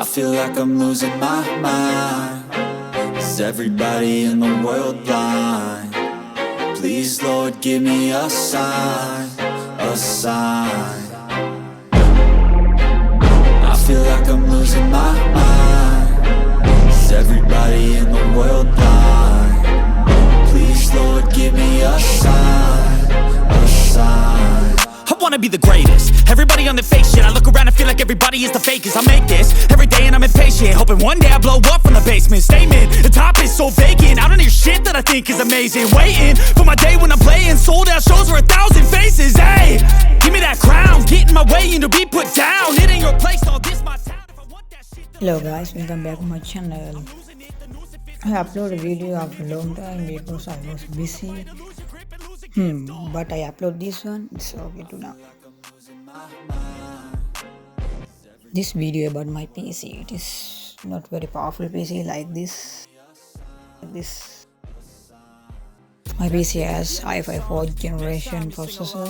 I feel like I'm losing my mind. Is everybody in the world blind? Please, Lord, give me a sign, a sign. I feel like I'm losing my mind. Is everybody in the world blind? Please, Lord, give me a sign, a sign. I wanna be the greatest. Everybody on the fake shit. I look around and feel like everybody is the fakest. I make this every day and I'm impatient, hoping one day I blow up from the basement. Statement, the top is so vacant. I don't hear shit that I think is amazing. Waiting for my day when I'm playing sold out shows for 1,000 faces. Hey, give me that crown, get in my way and to be put down. It ain't your place, all this my town. If I want that shit. Hello guys, welcome back to my channel. I uploaded a video after a long time because I was busy. But I upload this one, it's okay to now. This video about my PC, it is not very powerful PC like this. My PC has i5 4th generation processor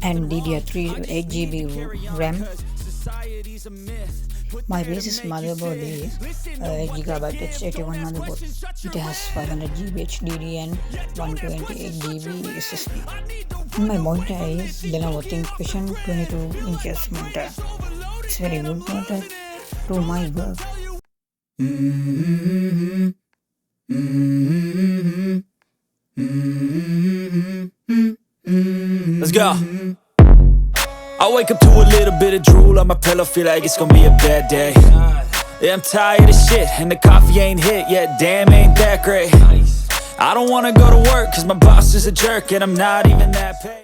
and DDR3 8GB RAM. My PC's motherboard is 8GB H81 motherboard. It has 500GB HDD and 128GB SSD. My monitor is Lenovo Thinkvision 22 inches monitor. It's very good monitor to my work. Let's go. I wake up to a little bit of drool on my pillow, feel like it's gonna be a bad day. Yeah, I'm tired of shit, and the coffee ain't hit yet, damn, ain't that great. I don't wanna go to work, cause my boss is a jerk, and I'm not even that paid.